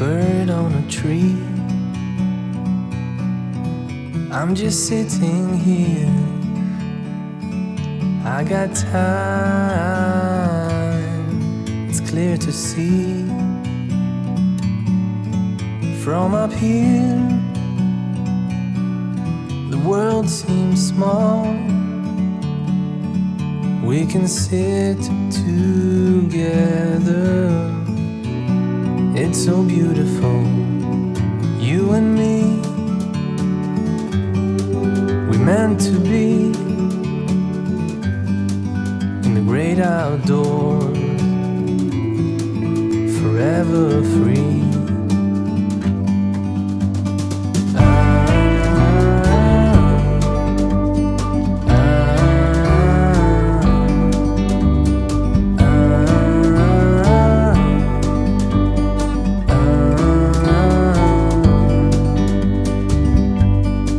bird on a tree. I'm just sitting here. I got time. It's clear to see. From up here, the world seems small. We can sit together. It's so beautiful, you and me. We meant to be in the great outdoors, forever free.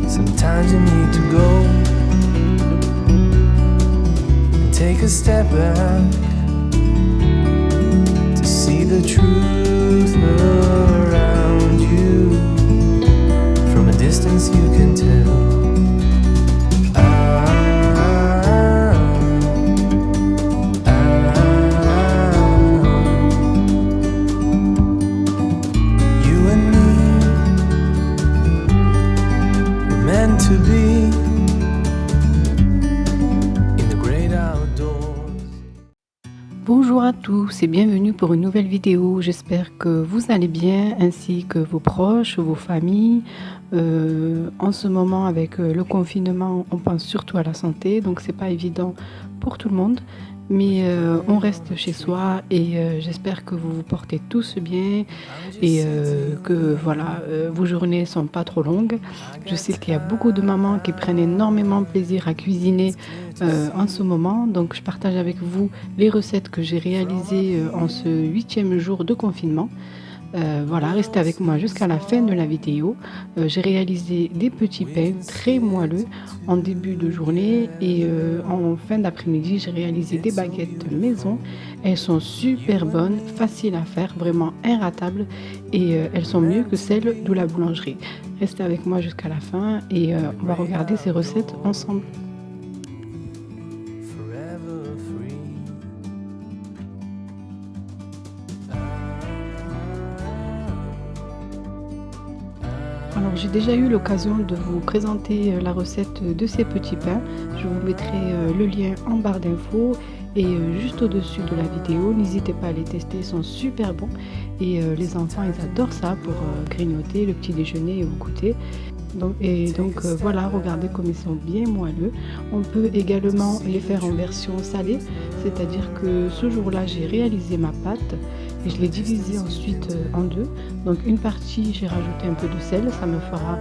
Sometimes you need to go and take a step back to see the truth around you. From a distance you can tell. You and me, we're meant to be in the great outdoors. Bonjour à tous et bienvenue pour une nouvelle vidéo. J'espère que vous allez bien ainsi que vos proches, vos familles. En ce moment avec le confinement, on pense surtout à la santé, donc c'est pas évident pour tout le monde. Mais on reste chez soi et j'espère que vous vous portez tous bien et que voilà, vos journées sont pas trop longues. Je sais qu'il y a beaucoup de mamans qui prennent énormément plaisir à cuisiner en ce moment. Donc je partage avec vous les recettes que j'ai réalisées en ce 8e jour de confinement. Voilà, restez avec moi jusqu'à la fin de la vidéo. J'ai réalisé des petits pains très moelleux en début de journée et en fin d'après-midi, j'ai réalisé des baguettes maison. Elles sont super bonnes, faciles à faire, vraiment irratables et elles sont mieux que celles de la boulangerie. Restez avec moi jusqu'à la fin et on va regarder ces recettes ensemble. Forever free. Alors j'ai déjà eu l'occasion de vous présenter la recette de ces petits pains. Je vous mettrai le lien en barre d'infos et juste au-dessus de la vidéo. N'hésitez pas à les tester, ils sont super bons et les enfants ils adorent ça pour grignoter le petit déjeuner et au goûter. Donc voilà, regardez comme ils sont bien moelleux. On peut également les faire en version salée, c'est-à-dire que ce jour-là j'ai réalisé ma pâte et je l'ai divisée ensuite en deux. Donc une partie j'ai rajouté un peu de sel, ça me fera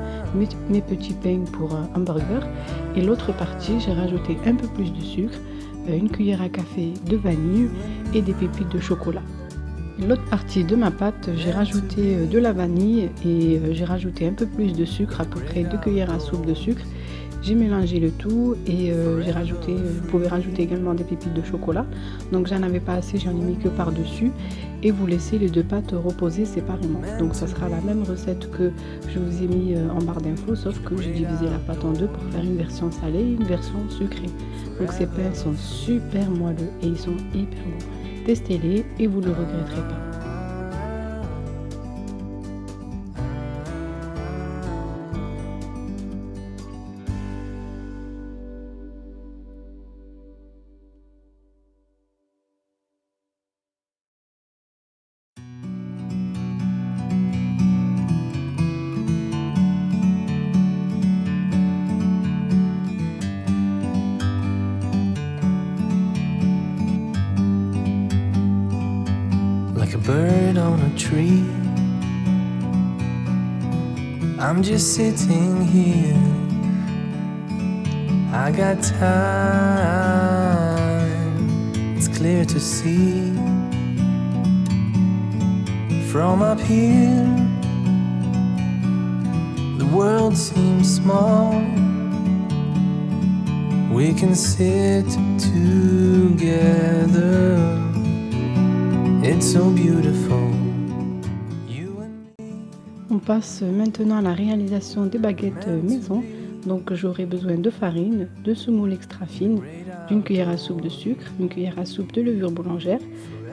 mes petits pains pour un burger, et l'autre partie j'ai rajouté un peu plus de sucre, une cuillère à café de vanille et des pépites de chocolat. L'autre partie de ma pâte, j'ai rajouté de la vanille et j'ai rajouté un peu plus de sucre, à peu près 2 cuillères à soupe de sucre. J'ai mélangé le tout et vous pouvez rajouter également des pépites de chocolat. Donc j'en avais pas assez, j'en ai mis que par-dessus. Et vous laissez les deux pâtes reposer séparément. Donc ça sera la même recette que je vous ai mis en barre d'infos, sauf que j'ai divisé la pâte en deux pour faire une version salée et une version sucrée. Donc ces pains sont super moelleux et ils sont hyper bons. Testez-les et vous ne le regretterez pas. Like a bird on a tree, I'm just sitting here. I got time. It's clear to see. From up here, the world seems small. We can sit together. It's so beautiful. On passe maintenant à la réalisation des baguettes maison. Donc j'aurai besoin de farine, de semoule extra fine, d'une cuillère à soupe de sucre, une cuillère à soupe de levure boulangère,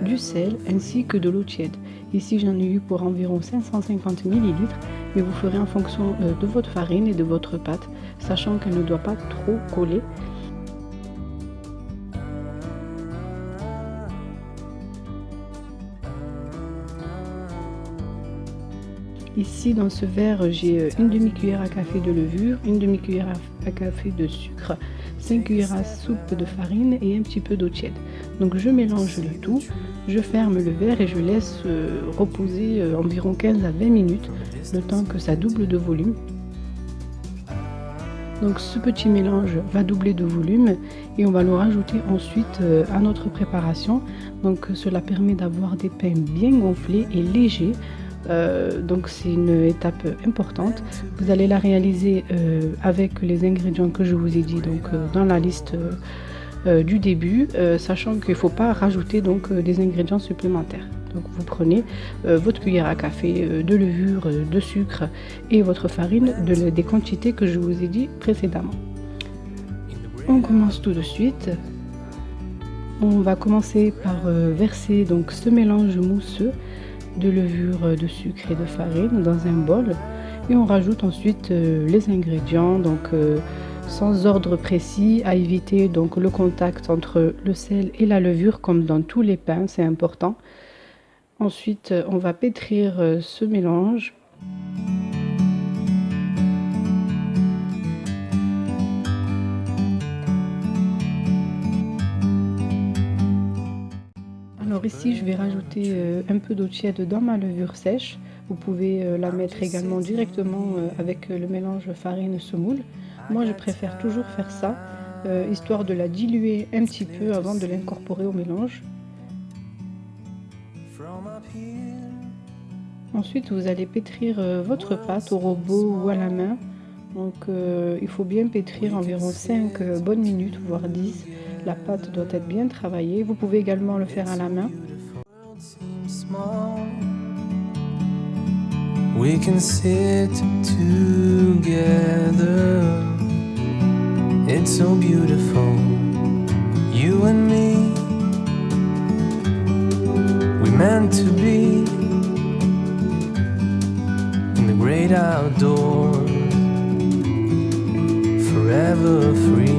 du sel ainsi que de l'eau tiède. Ici j'en ai eu pour environ 550 ml, mais vous ferez en fonction de votre farine et de votre pâte, sachant qu'elle ne doit pas trop coller. Ici dans ce verre j'ai une demi-cuillère à café de levure, une demi-cuillère à café de sucre, 5 cuillères à soupe de farine et un petit peu d'eau tiède. Donc je mélange le tout, je ferme le verre et je laisse reposer environ 15 à 20 minutes, le temps que ça double de volume. Donc ce petit mélange va doubler de volume et on va le rajouter ensuite à notre préparation. Donc cela permet d'avoir des pains bien gonflés et légers. Donc c'est une étape importante. Vous allez la réaliser avec les ingrédients que je vous ai dit donc dans la liste du début, sachant qu'il ne faut pas rajouter donc des ingrédients supplémentaires. Donc vous prenez votre cuillère à café de levure, de sucre et votre farine des quantités que je vous ai dit précédemment. On commence tout de suite. On va commencer par verser donc ce mélange mousseux de levure, de sucre et de farine dans un bol et on rajoute ensuite les ingrédients donc sans ordre précis, à éviter donc le contact entre le sel et la levure comme dans tous les pains, c'est important. Ensuite on va pétrir ce mélange. Alors ici je vais rajouter un peu d'eau tiède dans ma levure sèche. Vous pouvez la mettre également directement avec le mélange farine-semoule. Moi je préfère toujours faire ça, histoire de la diluer un petit peu avant de l'incorporer au mélange. Ensuite vous allez pétrir votre pâte au robot ou à la main. Donc il faut bien pétrir environ 5 bonnes minutes, voire 10. La pâte doit être bien travaillée. Vous pouvez également le faire à la main. We can sit together. It's so beautiful, you and me. We meant to be in the great outdoors, forever free.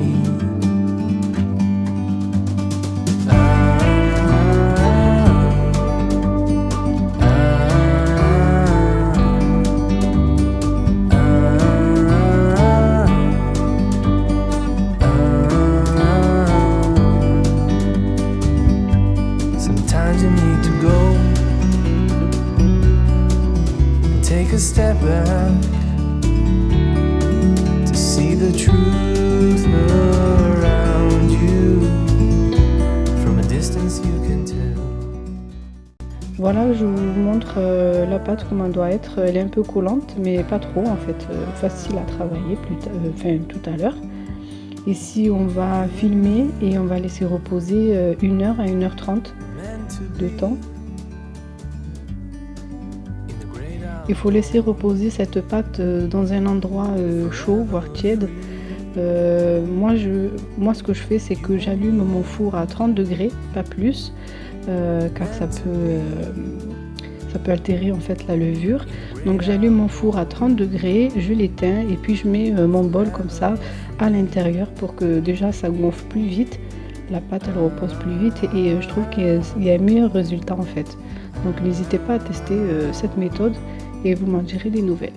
Sometimes you need to go and take a step back to see the truth around you. From a distance you can tell. Voilà, je vous montre la pâte comment elle doit être. Elle est un peu collante, mais pas trop en fait, facile à travailler tout à l'heure. Ici, on va filmer et on va laisser reposer 1 heure à 1h30 de temps. Il faut laisser reposer cette pâte dans un endroit chaud, voire tiède. Moi, ce que je fais, c'est que j'allume mon four à 30 degrés, pas plus, car ça peut altérer en fait la levure. Donc j'allume mon four à 30 degrés, je l'éteins et puis je mets mon bol comme ça à l'intérieur pour que déjà ça gonfle plus vite. La pâte elle repose plus vite et je trouve qu'il y a un meilleur résultat en fait. Donc n'hésitez pas à tester cette méthode et vous m'en direz des nouvelles.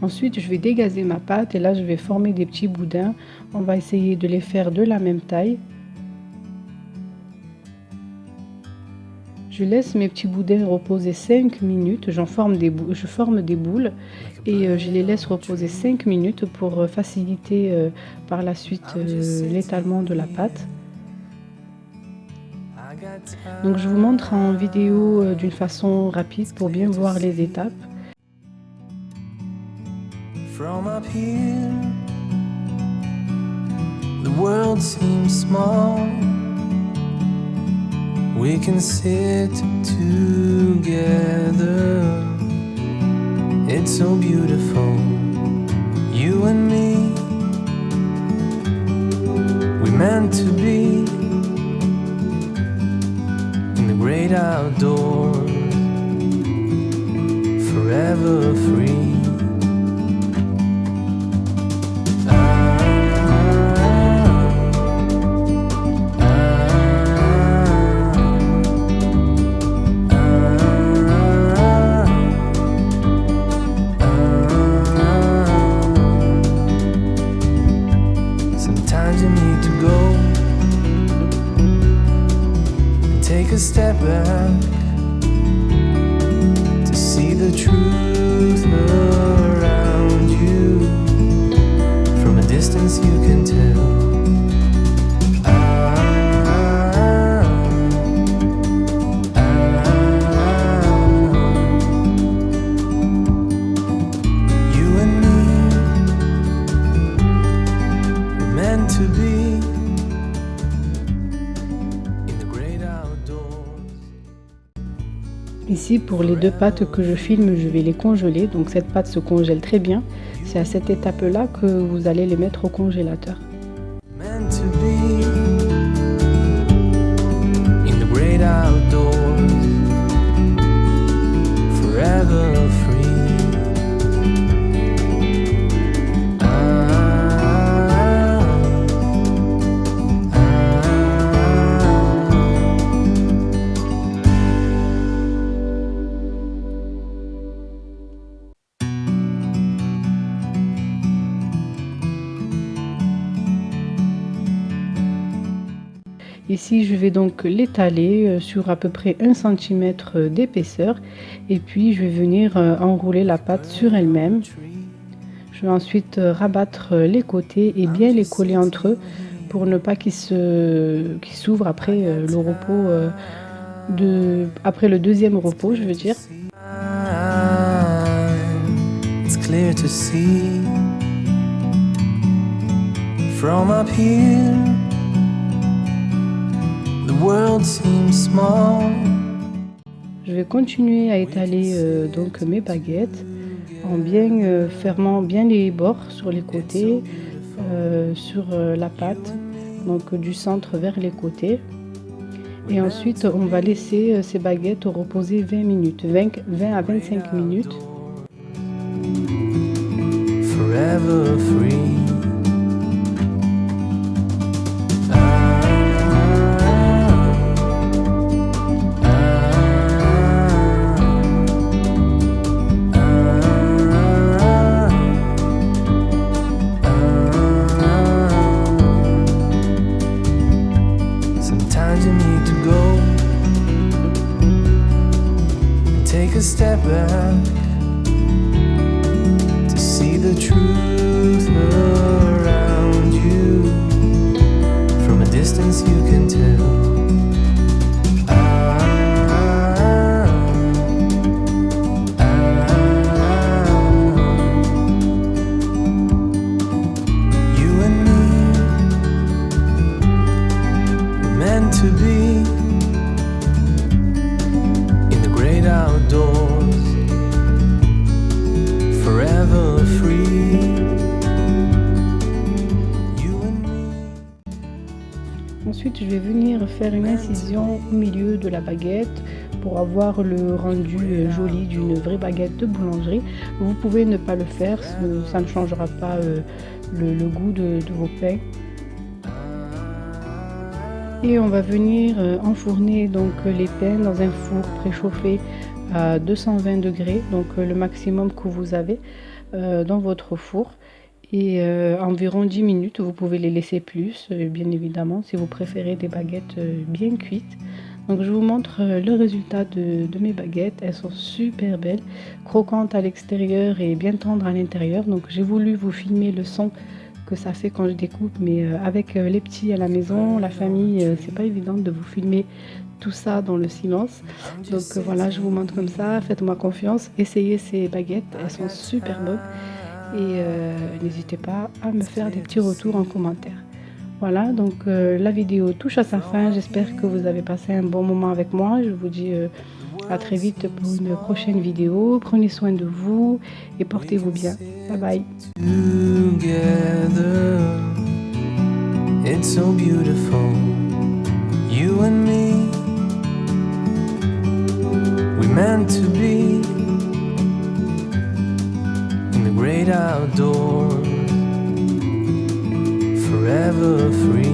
Ensuite je vais dégazer ma pâte et là je vais former des petits boudins. On va essayer de les faire de la même taille. Je laisse mes petits boudins reposer 5 minutes, je forme des boules et je les laisse reposer 5 minutes pour faciliter par la suite l'étalement de la pâte. Donc je vous montre en vidéo d'une façon rapide pour bien voir les étapes. From up here, the world seems small, we can sit together. It's so beautiful, you and me. We meant to be in the great outdoors, forever free. Sometimes you need to go and take a step back to see the truth around you. From a distance you can tell. You and me were meant to be in the great outdoors. Ici, pour les deux pâtes que je filme, je vais les congeler. Donc cette pâte se congèle très bien. C'est à cette étape-là que vous allez les mettre au congélateur. Meant to be in the great outdoors, forever free. Ici, je vais donc l'étaler sur à peu près 1 cm d'épaisseur et puis je vais venir enrouler la pâte sur elle-même. Je vais ensuite rabattre les côtés et bien les coller entre eux pour ne pas qu'ils s'ouvrent après le repos après le deuxième repos, je veux dire. It's clear to see from up here. The world seems small. Je vais continuer à étaler donc mes baguettes en bien fermant bien les bords sur les côtés, sur la pâte, donc du centre vers les côtés. Et ensuite, on va laisser ces baguettes reposer 20 minutes, 20 à 25 minutes. Forever free. Sometimes you need to go and take a step back to see the truth around you. From a distance you can tell. You and me were meant to be in the great outdoors, forever free. You and me. Ensuite, je vais venir faire une incision au milieu de la baguette pour avoir le rendu joli d'une vraie baguette de boulangerie. Vous pouvez ne pas le faire, ça ne changera pas le goût de vos pains. Et on va venir enfourner donc les pains dans un four préchauffé à 220 degrés, donc le maximum que vous avez dans votre four. Et environ 10 minutes, vous pouvez les laisser plus, bien évidemment, si vous préférez des baguettes bien cuites. Donc je vous montre le résultat de mes baguettes. Elles sont super belles, croquantes à l'extérieur et bien tendres à l'intérieur. Donc j'ai voulu vous filmer le son que ça fait quand je découpe, mais avec les petits à la maison, la famille, c'est pas évident de vous filmer tout ça dans le silence. Donc voilà, je vous montre comme ça, faites-moi confiance, essayez ces baguettes, elles sont super bonnes et n'hésitez pas à me faire des petits retours en commentaire. Voilà, donc la vidéo touche à sa fin. J'espère que vous avez passé un bon moment avec moi. Je vous dis à très vite pour une prochaine vidéo. Prenez soin de vous et portez-vous bien. Bye bye. Together, it's so beautiful. You and me, we meant to be in the great outdoors, forever free.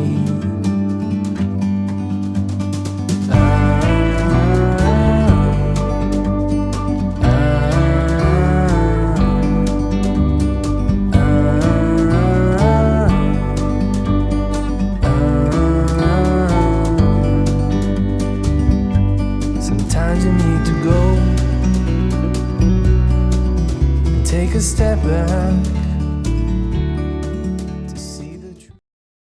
Sometimes you need to go and take a step back